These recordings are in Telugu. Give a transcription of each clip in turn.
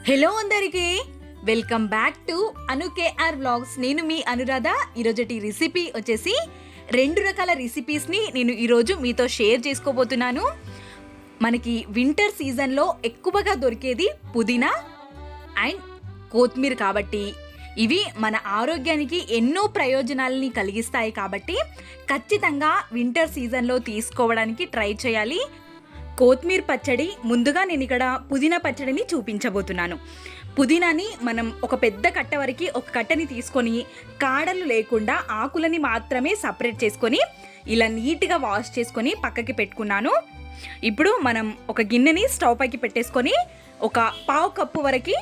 హలో అందరికీ welcome back to Anu KR vlogs. నేను మీ అనురాధ. ఈరోజుటి రెసిపీ వచ్చేసి 2 రకాల రెసిపీస్ని నేను ఈరోజు మీతో షేర్ చేసుకోబోతున్నాను. మనకి వింటర్ సీజన్లో ఎక్కువగా దొరికేది పుదీనా అండ్ కొత్తిమీర కాబట్టి ఇవి మన ఆరోగ్యానికి ఎన్నో ప్రయోజనాలని కలిగిస్తాయి. కాబట్టి ఖచ్చితంగా వింటర్ సీజన్లో తీసుకోవడానికి ట్రై చేయాలి. కొత్తిమీర పచ్చడి ముందుగా నేను ఇక్కడ పుదీనా పచ్చడిని చూపించబోతున్నాను. పుదీనాని మనం ఒక పెద్ద కట్ట వరకు ఒక కట్టని తీసుకొని కాడలు లేకుండా ఆకులని మాత్రమే సపరేట్ చేసుకొని ఇలా నీట్గా వాష్ చేసుకొని పక్కకి పెట్టుకున్నాను. ఇప్పుడు మనం ఒక గిన్నెని స్టవ్ పైకి పెట్టేసుకొని ఒక పావు కప్పు వరకు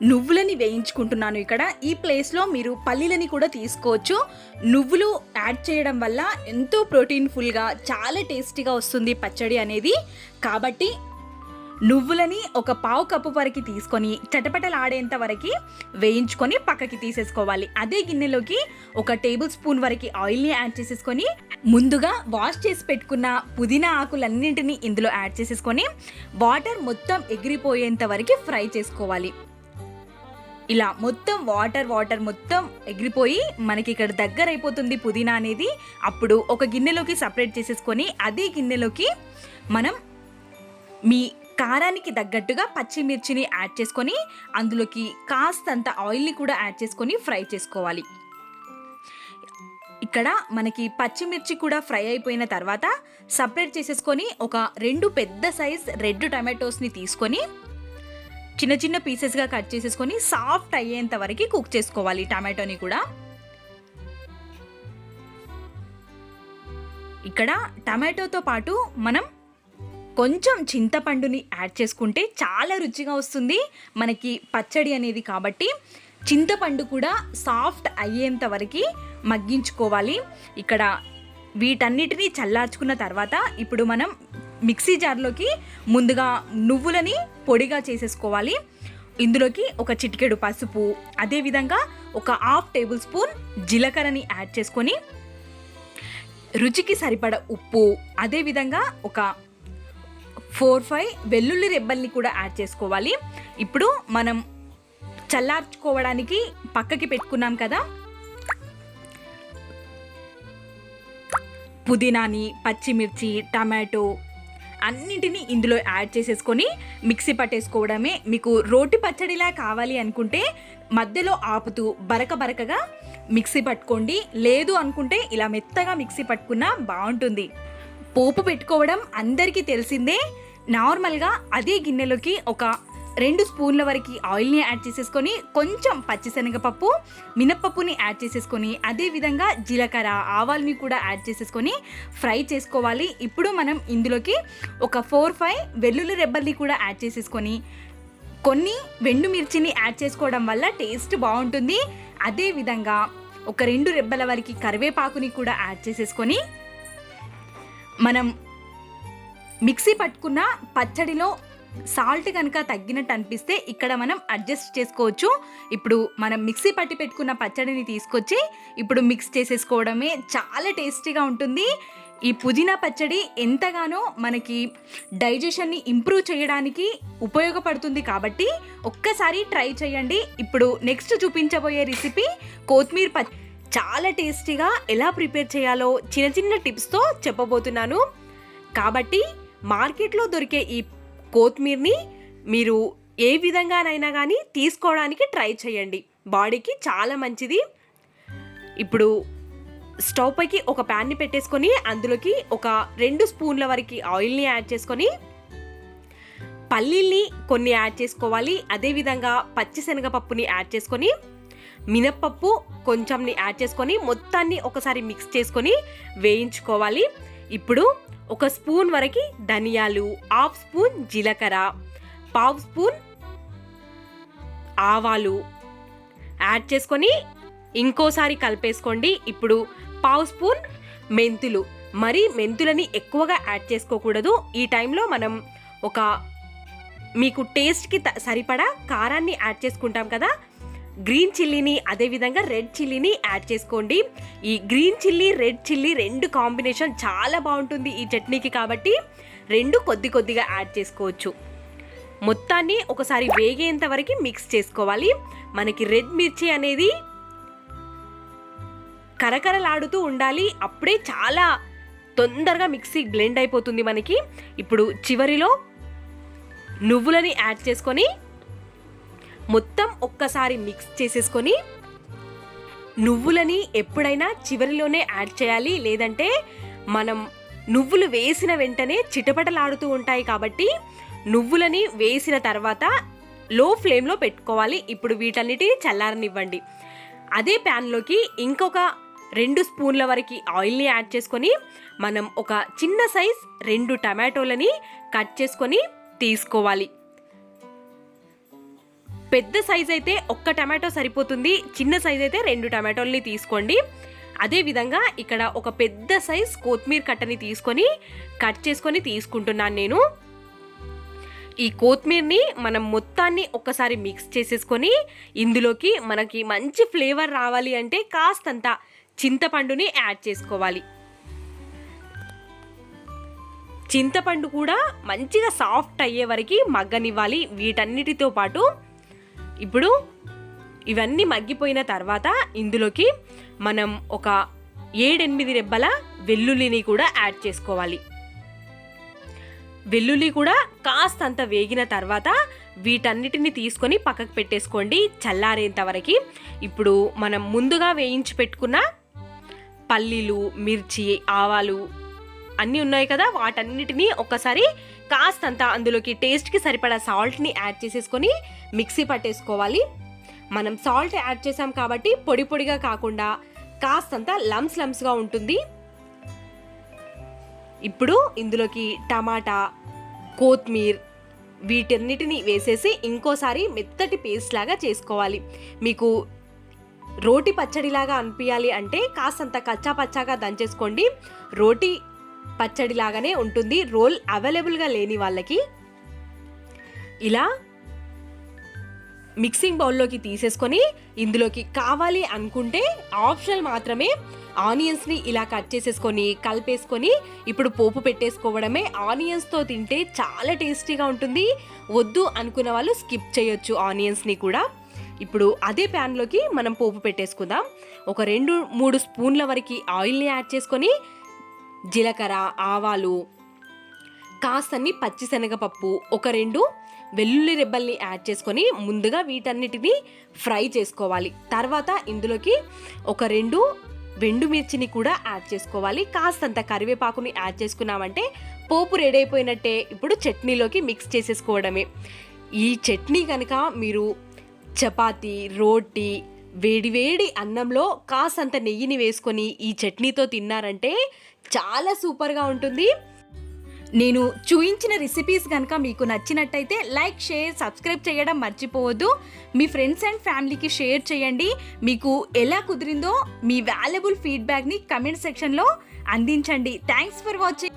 నువ్వులని వేయించుకుంటున్నాను. ఇక్కడ ఈ ప్లేస్లో మీరు పల్లీలని కూడా తీసుకోవచ్చు. నువ్వులు యాడ్ చేయడం వల్ల ఎంతో ప్రోటీన్ఫుల్గా చాలా టేస్టీగా వస్తుంది పచ్చడి అనేది. కాబట్టి నువ్వులని ఒక పావు కప్పు వరకు తీసుకొని చటపటలాడేంత వరకు వేయించుకొని పక్కకి తీసేసుకోవాలి. అదే గిన్నెలోకి ఒక టేబుల్ స్పూన్ వరకు ఆయిల్ని యాడ్ చేసేసుకొని ముందుగా వాష్ చేసి పెట్టుకున్న పుదీనా ఆకులన్నింటినీ ఇందులో యాడ్ చేసేసుకొని వాటర్ మొత్తం ఎగిరిపోయేంత వరకు ఫ్రై చేసుకోవాలి. ఇలా మొత్తం వాటర్ మొత్తం ఎగిరిపోయి మనకి ఇక్కడ దగ్గర అయిపోతుంది పుదీనా అనేది. అప్పుడు ఒక గిన్నెలోకి సపరేట్ చేసేసుకొని అదే గిన్నెలోకి మనం మీ కారానికి తగ్గట్టుగా పచ్చిమిర్చిని యాడ్ చేసుకొని అందులోకి కాస్తంత ఆయిల్ని కూడా యాడ్ చేసుకొని ఫ్రై చేసుకోవాలి. ఇక్కడ మనకి పచ్చిమిర్చి కూడా ఫ్రై అయిపోయిన తర్వాత సపరేట్ చేసేసుకొని ఒక 2 పెద్ద సైజ్ రెడ్ టమాటోస్ని తీసుకొని చిన్న చిన్న పీసెస్గా కట్ చేసేసుకొని సాఫ్ట్ అయ్యేంత వరకు కుక్ చేసుకోవాలి టమాటోని కూడా. ఇక్కడ టమాటోతో పాటు మనం కొంచెం చింతపండుని యాడ్ చేసుకుంటే చాలా రుచిగా వస్తుంది మనకి పచ్చడి అనేది. కాబట్టి చింతపండు కూడా సాఫ్ట్ అయ్యేంత వరకు మగ్గించుకోవాలి. ఇక్కడ వీటన్నిటిని చల్లార్చుకున్న తర్వాత ఇప్పుడు మనం మిక్సీ జార్లోకి ముందుగా నువ్వులని పొడిగా చేసేసుకోవాలి. ఇందులోకి ఒక చిటికెడు పసుపు, అదేవిధంగా ఒక హాఫ్ టేబుల్ స్పూన్ జీలకర్రని యాడ్ చేసుకొని రుచికి సరిపడ ఉప్పు, అదేవిధంగా ఒక 4-5 వెల్లుల్లి రెబ్బల్ని కూడా యాడ్ చేసుకోవాలి. ఇప్పుడు మనం చల్లార్చుకోవడానికి పక్కకి పెట్టుకున్నాం కదా పుదీనాని, పచ్చిమిర్చి, టమాటో అన్నింటినీ ఇందులో యాడ్ చేసేసుకొని మిక్సీ పట్టేసుకోవడమే. మీకు రోటి పచ్చడిలా కావాలి అనుకుంటే మధ్యలో ఆపుతూ బరకగా మిక్సీ పట్టుకోండి. లేదు అనుకుంటే ఇలా మెత్తగా మిక్సీ పట్టుకున్నా బాగుంటుంది. పోపు పెట్టుకోవడం అందరికీ తెలిసిందే. నార్మల్గా అదే గిన్నెలోకి ఒక 2 స్పూన్ల వరకు ఆయిల్ని యాడ్ చేసేసుకొని కొంచెం పచ్చిశనగపప్పు, మినప్పప్పుని యాడ్ చేసేసుకొని అదేవిధంగా జీలకర్ర, ఆవాల్ని కూడా యాడ్ చేసేసుకొని ఫ్రై చేసుకోవాలి. ఇప్పుడు మనం ఇందులోకి ఒక 4-5 వెల్లుల్లి రెబ్బల్ని కూడా యాడ్ చేసేసుకొని కొన్ని ఎండుమిర్చిని యాడ్ చేసుకోవడం వల్ల టేస్ట్ బాగుంటుంది. అదేవిధంగా ఒక 2 రెబ్బల వరకు కరివేపాకుని కూడా యాడ్ చేసేసుకొని మనం మిక్సీ పట్టుకున్న పచ్చడిలో సాల్ట్ కనుక తగ్గినట్టు అనిపిస్తే ఇక్కడ మనం అడ్జస్ట్ చేసుకోవచ్చు. ఇప్పుడు మనం మిక్సీ పట్టి పెట్టుకున్న పచ్చడిని తీసుకొచ్చి ఇప్పుడు మిక్స్ చేసేసుకోవడమే. చాలా టేస్టీగా ఉంటుంది ఈ పుదీనా పచ్చడి. ఎంతగానో మనకి డైజెషన్ని ఇంప్రూవ్ చేయడానికి ఉపయోగపడుతుంది. కాబట్టి ఒక్కసారి ట్రై చేయండి. ఇప్పుడు నెక్స్ట్ చూపించబోయే రెసిపీ కొత్తిమీర పచ్చడి. చాలా టేస్టీగా ఎలా ప్రిపేర్ చేయాలో చిన్న టిప్స్తో చెప్పబోతున్నాను. కాబట్టి మార్కెట్లో దొరికే ఈ కొత్తిమీరని మీరు ఏ విధంగానైనా కానీ తీసుకోవడానికి ట్రై చేయండి. బాడీకి చాలా మంచిది. ఇప్పుడు స్టవ్ పైకి ఒక ప్యాన్ని పెట్టేసుకొని అందులోకి ఒక 2 స్పూన్ల వరకు ఆయిల్ని యాడ్ చేసుకొని పల్లీల్ని కొన్ని యాడ్ చేసుకోవాలి. అదేవిధంగా పచ్చిశనగపప్పుని యాడ్ చేసుకొని మినప్పప్పు కొంచెంని యాడ్ చేసుకొని మొత్తాన్ని ఒకసారి మిక్స్ చేసుకొని వేయించుకోవాలి. ఇప్పుడు ఒక స్పూన్ వరకు ధనియాలు, హాఫ్ స్పూన్ జీలకర్ర, పావు స్పూన్ ఆవాలు యాడ్ చేసుకొని ఇంకోసారి కలిపేసుకోండి. ఇప్పుడు పావు స్పూన్ మెంతులు. మరి మెంతులని ఎక్కువగా యాడ్ చేసుకోకూడదు. ఈ టైంలో మనం ఒక మీకు టేస్ట్కి సరిపడా కారాన్ని యాడ్ చేసుకుంటాం కదా, గ్రీన్ చిల్లీని అదేవిధంగా రెడ్ చిల్లీని యాడ్ చేసుకోండి. ఈ green chilli, red chilli 2 combination చాలా బాగుంటుంది ఈ చట్నీకి. కాబట్టి 2 కొద్దిగా యాడ్ చేసుకోవచ్చు. మొత్తాన్ని ఒకసారి వేగేంత వరకు మిక్స్ చేసుకోవాలి. మనకి రెడ్ మిర్చి అనేది కరకరలాడుతూ ఉండాలి, అప్పుడే చాలా తొందరగా మిక్సీ బ్లెండ్ అయిపోతుంది మనకి. ఇప్పుడు చివరిలో నువ్వులని యాడ్ చేసుకొని మొత్తం ఒక్కసారి మిక్స్ చేసేసుకొని, నువ్వులని ఎప్పుడైనా చివరిలోనే యాడ్ చేయాలి, లేదంటే మనం నువ్వులు వేసిన వెంటనే చిటపటలాడుతూ ఉంటాయి కాబట్టి నువ్వులని వేసిన తర్వాత లో ఫ్లేమ్లో పెట్టుకోవాలి. ఇప్పుడు వీటన్నిటిని చల్లారనివ్వండి. అదే ప్యాన్లోకి ఇంకొక 2 స్పూన్ల వరకు ఆయిల్ని యాడ్ చేసుకొని మనం ఒక చిన్న సైజ్ 2 టమాటోలని కట్ చేసుకొని తీసుకోవాలి. పెద్ద సైజ్ అయితే 1 టమాటో సరిపోతుంది, చిన్న సైజ్ అయితే 2 టమాటోల్ని తీసుకోండి. అదేవిధంగా ఇక్కడ ఒక పెద్ద సైజ్ కొత్తిమీర కట్టని తీసుకొని కట్ చేసుకొని తీసుకుంటున్నాను నేను. ఈ కొత్తిమీరని మనం మొత్తాన్ని ఒక్కసారి మిక్స్ చేసేసుకొని ఇందులోకి మనకి మంచి ఫ్లేవర్ రావాలి అంటే కాస్తంత చింతపండుని యాడ్ చేసుకోవాలి. చింతపండు కూడా మంచిగా సాఫ్ట్ అయ్యే వరకు మగ్గనివ్వాలి. వీటన్నిటితో పాటు ఇప్పుడు ఇవన్నీ మగ్గిపోయిన తర్వాత ఇందులోకి మనం ఒక 7-8 రెబ్బల వెల్లుల్లిని కూడా యాడ్ చేసుకోవాలి. వెల్లుల్లి కూడా కాస్తంత వేగిన తర్వాత వీటన్నిటిని తీసుకొని పక్కకు పెట్టేసుకోండి చల్లారేంత వరకు. ఇప్పుడు మనం ముందుగా వేయించి పెట్టుకున్న పల్లీలు, మిర్చి, ఆవాలు అన్నీ ఉన్నాయి కదా, వాటన్నిటినీ ఒక్కసారి కాస్తంత అందులోకి టేస్ట్కి సరిపడా సాల్ట్ని యాడ్ చేసేసుకొని మిక్సీ పట్టేసుకోవాలి. మనం సాల్ట్ యాడ్ చేసాం కాబట్టి పొడి పొడిగా కాకుండా కాస్తంత లమ్స్గా ఉంటుంది. ఇప్పుడు ఇందులోకి టమాటా, కొత్తిమీర వీటన్నిటిని వేసేసి ఇంకోసారి మెత్తటి పేస్ట్ లాగా చేసుకోవాలి. మీకు రోటి పచ్చడిలాగా అనిపించాలి అంటే కాస్తంత కచ్చా పచ్చాగా దంచేసుకోండి. రోటి పచ్చడిలాగానే ఉంటుంది రోల్ అవైలబుల్గా లేని వాళ్ళకి. ఇలా మిక్సింగ్ బౌల్లోకి తీసేసుకొని ఇందులోకి కావాలి అనుకుంటే ఆప్షనల్ మాత్రమే ఆనియన్స్ని ఇలా కట్ చేసేసుకొని కలిపేసుకొని ఇప్పుడు పోపు పెట్టేసుకోవడమే. ఆనియన్స్తో తింటే చాలా టేస్టీగా ఉంటుంది. వద్దు అనుకున్న వాళ్ళు స్కిప్ చేయొచ్చు ఆనియన్స్ని కూడా. ఇప్పుడు అదే ప్యాన్లోకి మనం పోపు పెట్టేసుకుందాం. ఒక 2-3 స్పూన్ల వరకు ఆయిల్ని యాడ్ చేసుకొని జీలకర్ర, ఆవాలు, కాస్తన్ని పచ్చిశనగపప్పు, ఒక 2 వెల్లుల్లి రెబ్బల్ని యాడ్ చేసుకొని ముందుగా వీటన్నిటిని ఫ్రై చేసుకోవాలి. తర్వాత ఇందులోకి ఒక 2 ఎండుమిర్చిని కూడా యాడ్ చేసుకోవాలి. కాస్తంత కరివేపాకుని యాడ్ చేసుకున్నామంటే పోపు రెడీ అయిపోయినట్టే. ఇప్పుడు చట్నీలోకి మిక్స్ చేసేసుకోవడమే. ఈ చట్నీ కనుక మీరు చపాతీ, రోటీ, వేడివేడి అన్నంలో కాస్తంత నెయ్యిని వేసుకొని ఈ చట్నీతో తిన్నారంటే చాలా సూపర్గా ఉంటుంది. నేను చూయించిన రెసిపీస్ కనుక మీకు నచ్చినట్టయితే లైక్, షేర్, సబ్స్క్రైబ్ చేయడం మర్చిపోవద్దు. మీ ఫ్రెండ్స్ అండ్ ఫ్యామిలీకి షేర్ చేయండి. మీకు ఎలా కుదిరిందో మీ వాల్యుబుల్ ఫీడ్బ్యాక్ని కమెంట్ సెక్షన్లో అందించండి. Thanks for watching.